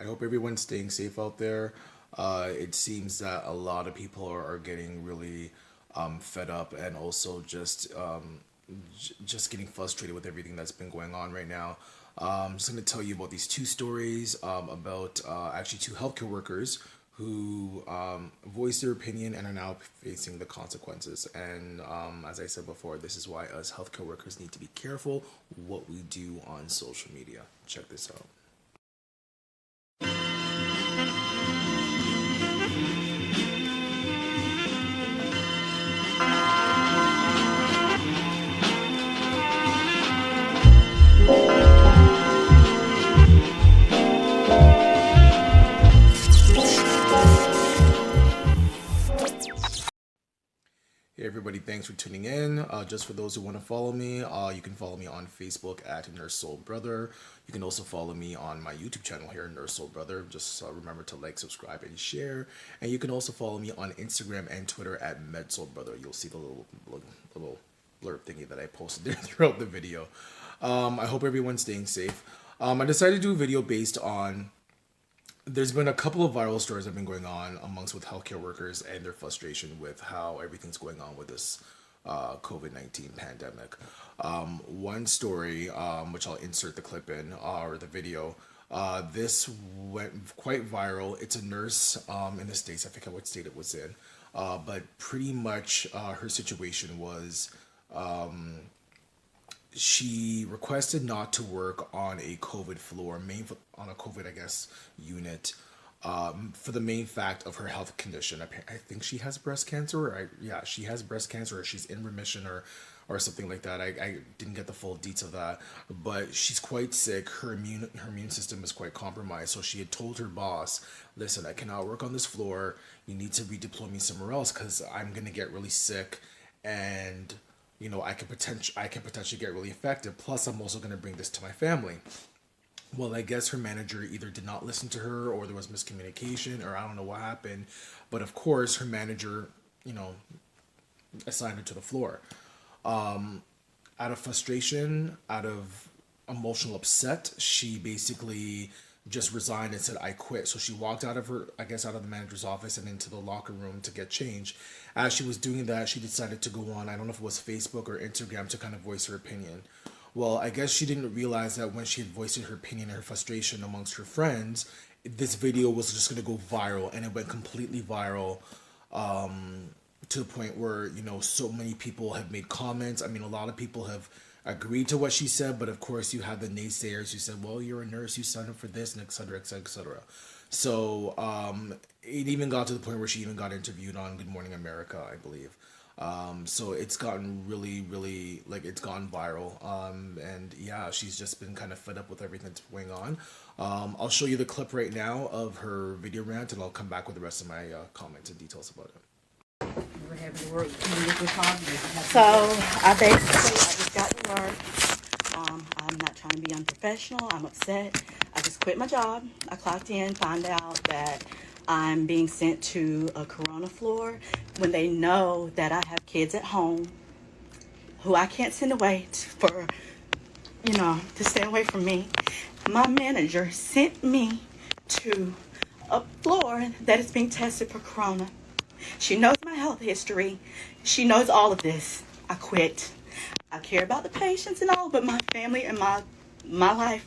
I hope everyone's staying safe out there. It seems that a lot of people are getting really fed up and also just getting frustrated with everything that's been going on right now. I'm just going to tell you about these two stories about actually two healthcare workers who voiced their opinion and are now facing the consequences. And as I said before, this is why us healthcare workers need to be careful what we do on social media. Check this out. Hey everybody, thanks for tuning in. Just for those who want to follow me, you can follow me on Facebook at Nurse Soul Brother. You can also follow me on my YouTube channel here, Nurse Soul Brother. Just remember to like, subscribe, and share. And you can also follow me on Instagram and Twitter at MedSoul Brother. You'll see the little blurb thingy that I posted there throughout the video. I hope everyone's staying safe. I decided to do a video based on there's been a couple of viral stories that have been going on amongst with healthcare workers and their frustration with how everything's going on with this COVID-19 pandemic. One story, which I'll insert the clip in or the video, this went quite viral. It's a nurse in the States. I forget what state it was in. But pretty much her situation was she requested not to work on a COVID floor, on a COVID, I guess, unit, for the main fact of her health condition. I think she has breast cancer, yeah, she has breast cancer, or she's in remission, or something like that. I didn't get the full details of that, but she's quite sick. Her immune system is quite compromised. So she had told her boss, "Listen, I cannot work on this floor. You need to redeploy me somewhere else because I'm gonna get really sick, and I can potentially get really affected. Plus, I'm also going to bring this to my family." Well, I guess her manager either did not listen to her or there was miscommunication or I don't know what happened. But of course, her manager, you know, assigned her to the floor. Out of frustration, out of emotional upset, she basically just resigned and said, "I quit." So she walked out of out of the manager's office and into the locker room to get changed. As she was doing that, she decided to go on, I don't know if it was Facebook or Instagram, to kind of voice her opinion. Well, I guess she didn't realize that when she had voiced her opinion and her frustration amongst her friends, this video was just going to go viral, and it went completely viral, to the point where so many people have made comments. I mean, a lot of people have agreed to what she said, but of course you have the naysayers who said, "Well, you're a nurse, you signed up for this," and et cetera, et cetera, et cetera. So it even got to the point where she even got interviewed on Good Morning America, I believe. So it's gotten really, really, like, it's gone viral. And yeah, she's just been kind of fed up with everything that's going on. I'll show you the clip right now of her video rant, and I'll come back with the rest of my comments and details about it. So I just got to work. I'm not trying to be unprofessional. I'm upset. I just quit my job. I clocked in, found out that I'm being sent to a corona floor when they know that I have kids at home who I can't send away to stay away from me. My manager sent me to a floor that is being tested for corona. She knows my health history. She knows all of this. I quit. I care about the patients and all, but my family and my life,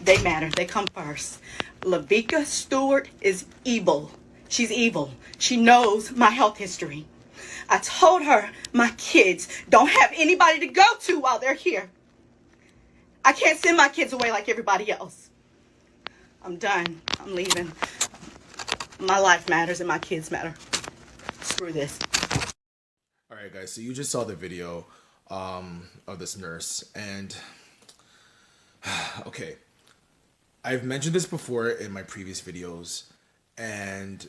they matter. They come first. Lavika Stewart is evil. She's evil. She knows my health history. I told her my kids don't have anybody to go to while they're here. I can't send my kids away like everybody else. I'm done. I'm leaving. My life matters and my kids matter. Screw this. All right, guys. So you just saw the video of this nurse, and okay, I've mentioned this before in my previous videos, and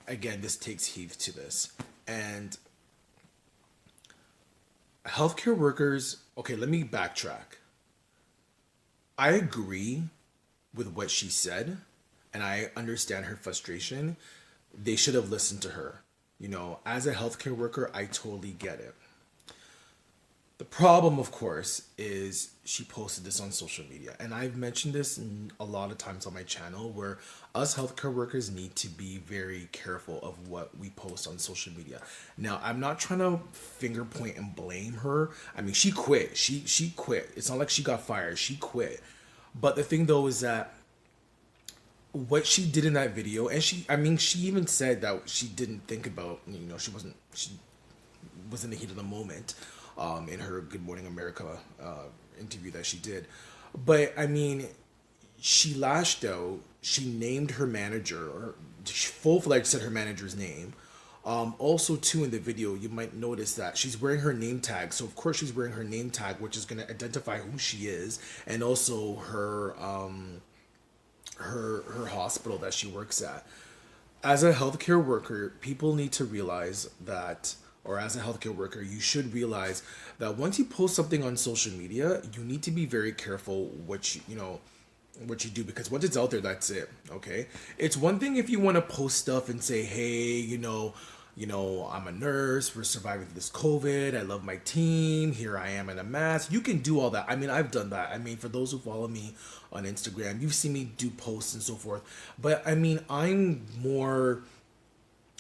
again, this takes heed to this. And healthcare workers. Okay, let me backtrack. I agree with what she said, and I understand her frustration. They should have listened to her. As a healthcare worker, I totally get it. The problem, of course, is she posted this on social media. And I've mentioned this a lot of times on my channel where us healthcare workers need to be very careful of what we post on social media. Now, I'm not trying to finger point and blame her. I mean, she quit. She quit. It's not like she got fired. She quit. But the thing though is that what she did in that video, and she even said that she didn't think about, she was in the heat of the moment, in her Good Morning America interview that she did. But I mean, she lashed out. She named her manager, or full fledged said her manager's name. Also, too, in the video, you might notice that she's wearing her name tag. So, of course, she's wearing her name tag, which is going to identify who she is, and also her hospital that she works at. As a healthcare worker, people need to realize that, or as a healthcare worker, you should realize that once you post something on social media, you need to be very careful what you do, because once it's out there, that's it. Okay, it's one thing if you want to post stuff and say, hey, I'm a nurse, we're surviving this COVID, I love my team, here I am in a mask. You can do all that. I mean, I've done that. I mean, for those who follow me on Instagram, you've seen me do posts and so forth. But I mean, I'm more,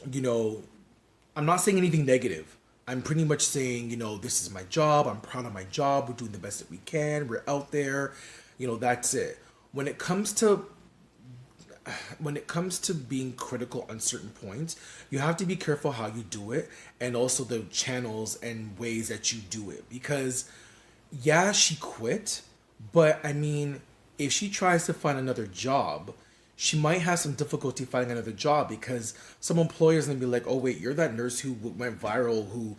I'm not saying anything negative. I'm pretty much saying, this is my job, I'm proud of my job, we're doing the best that we can, we're out there, that's it. When it comes to being critical on certain points, you have to be careful how you do it, and also the channels and ways that you do it. Because yeah, she quit, but I mean, if she tries to find another job, she might have some difficulty finding another job, because some employers gonna be like, oh wait, you're that nurse who went viral, who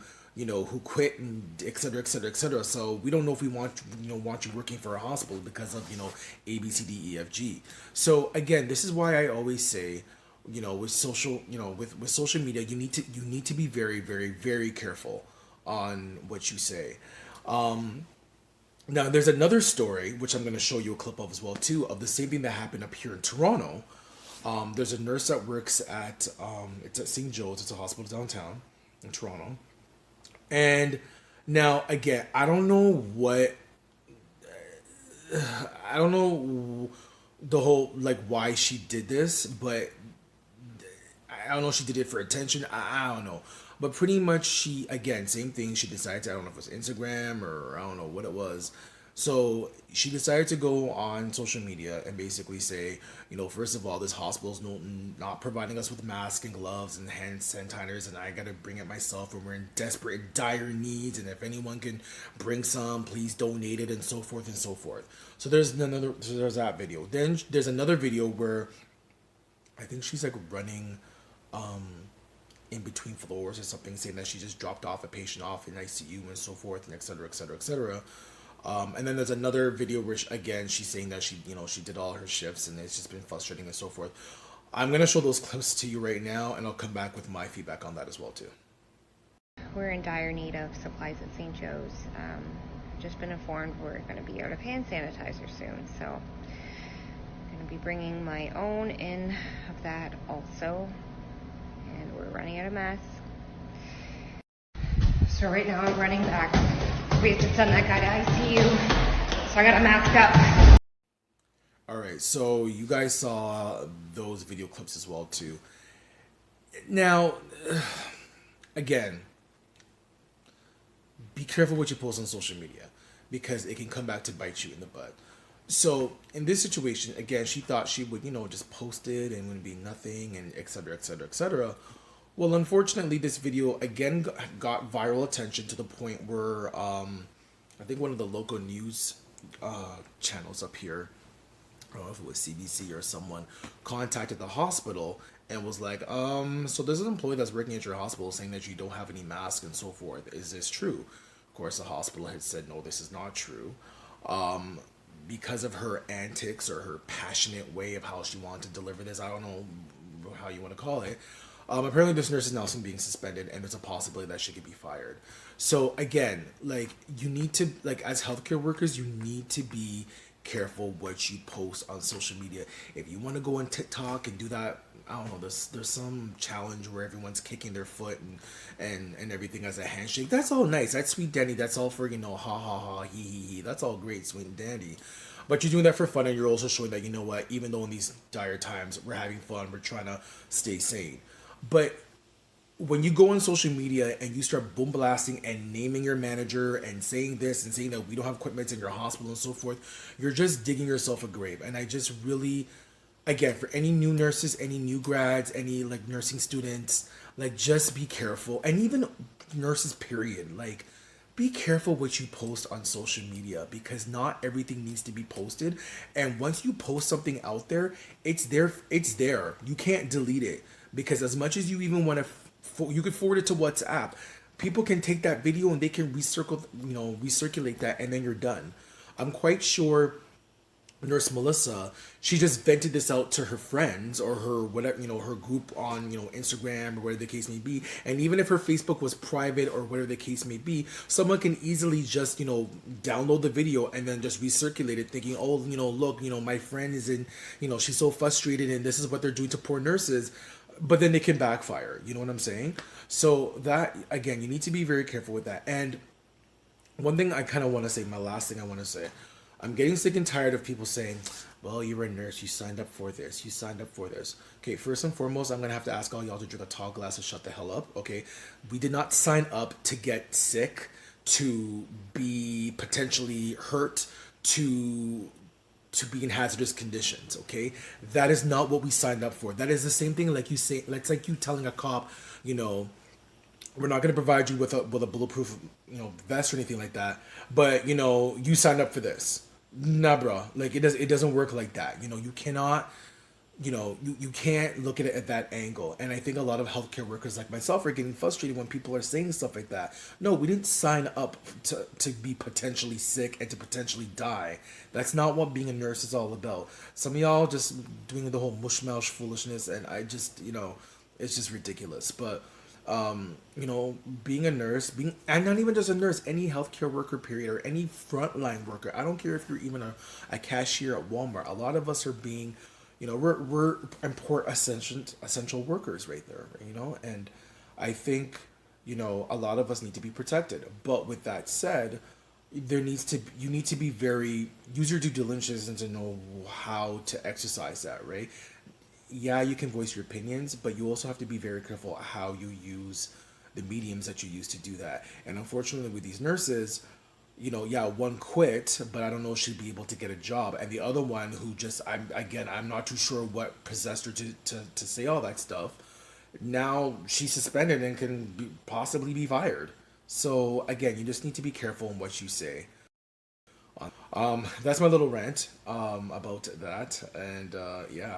quit, and et cetera, et cetera, et cetera. So we don't know if we want you working for a hospital because of, A, B, C, D, E, F, G. So again, this is why I always say, with social media, you need to be very, very, very careful on what you say. Now there's another story, which I'm going to show you a clip of as well too, of the same thing that happened up here in Toronto. There's a nurse that works at, it's at St. Joe's, it's a hospital downtown in Toronto. And now, again, I don't know the whole, like, why she did this, but I don't know if she did it for attention. I don't know. But pretty much she, again, same thing. She decided to, I don't know if it was Instagram or I don't know what it was. So she decided to go on social media and basically say, first of all, this hospital's not providing us with masks and gloves and hand sanitizers, and I gotta bring it myself, and we're in desperate, dire needs, and if anyone can bring some, please donate it, and so forth and so forth. So there's that video. Then there's another video where I think she's like running in between floors or something, saying that she just dropped off a patient off in ICU and so forth, and et cetera, et cetera, et cetera. And then there's another video where again she's saying that she did all her shifts and it's just been frustrating and so forth. I'm gonna show those clips to you right now, and I'll come back with my feedback on that as well too. We're in dire need of supplies at St. Joe's. Just been informed we're going to be out of hand sanitizer soon, so I'm going to be bringing my own in of that also, and we're running out of masks. So right now I'm running back. We have to send that guy to ICU, so I got to mask up. All right, so you guys saw those video clips as well too. Now, again, be careful what you post on social media, because it can come back to bite you in the butt. So in this situation, again, she thought she would, just post it and it would be nothing, and et cetera, et cetera, et cetera. Well, unfortunately, this video again got viral attention to the point where I think one of the local news channels up here, I don't know if it was CBC or someone, contacted the hospital and was like, so there's an employee that's working at your hospital saying that you don't have any masks and so forth. Is this true? Of course, the hospital had said, no, this is not true. Because of her antics or her passionate way of how she wanted to deliver this, I don't know how you want to call it. Apparently this nurse is now being suspended, and there's a possibility that she could be fired. So again, like, you need to, like, as healthcare workers, you need to be careful what you post on social media. If you want to go on TikTok and do that, I don't know, there's some challenge where everyone's kicking their foot and everything as a handshake. That's all nice. That's sweet dandy. That's all for, ha ha ha, he. That's all great, sweet and dandy. But you're doing that for fun, and you're also showing that, you know what, even though in these dire times we're having fun, we're trying to stay sane. But when you go on social media and you start boom blasting and naming your manager and saying this and saying that we don't have equipment in your hospital and so forth, you're just digging yourself a grave. And I just really, again, for any new nurses, any new grads, any like nursing students, like just be careful. And even nurses, period, like be careful what you post on social media, because not everything needs to be posted. And once you post something out there, it's there. You can't delete it, because as much as you even want to, you could forward it to WhatsApp. People can take that video and they can recirculate that, and then you're done. I'm quite sure Nurse Melissa, she just vented this out to her friends or her whatever, her group on, Instagram or whatever the case may be. And even if her Facebook was private or whatever the case may be, someone can easily just, download the video and then just recirculate it, thinking, oh, look, my friend is in, she's so frustrated and this is what they're doing to poor nurses. But then they can backfire. You know what I'm saying? So that, again, you need to be very careful with that. And one thing I kind of want to say, my last thing I want to say, I'm getting sick and tired of people saying, well, you're a nurse, you signed up for this, you signed up for this. Okay, first and foremost, I'm going to have to ask all y'all to drink a tall glass and shut the hell up, okay? We did not sign up to get sick, to be potentially hurt, to be in hazardous conditions, okay? That is not what we signed up for. That is the same thing like you say, it's like you telling a cop, we're not going to provide you with a bulletproof, vest or anything like that, but, you signed up for this. Nah, bro. Like, it doesn't work like that. You cannot, you can't look at it at that angle. And I think a lot of healthcare workers like myself are getting frustrated when people are saying stuff like that. No, we didn't sign up to be potentially sick and to potentially die. That's not what being a nurse is all about. Some of y'all just doing the whole mush-moush foolishness, and I just, it's just ridiculous. But, being a nurse, and not even just a nurse, any healthcare worker, period, or any frontline worker, I don't care if you're even a cashier at Walmart, a lot of us are being, we're important essential workers right there, and I think, a lot of us need to be protected. But with that said, you need to be use your due diligence and to know how to exercise that, right? Yeah, you can voice your opinions, but you also have to be very careful how you use the mediums that you use to do that. And unfortunately with these nurses, one quit, but I don't know if she'd be able to get a job. And the other one who just, I'm not too sure what possessed her to say all that stuff. Now she's suspended and can possibly be fired. So again, you just need to be careful in what you say. That's my little rant about that. And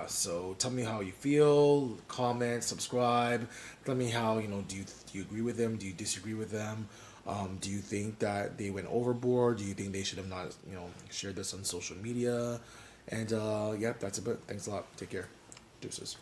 so tell me how you feel, comment, subscribe. Tell me how, do you agree with them? Do you disagree with them? Do you think that they went overboard? Do you think they should have not, shared this on social media? And that's about it. Thanks a lot. Take care. Deuces.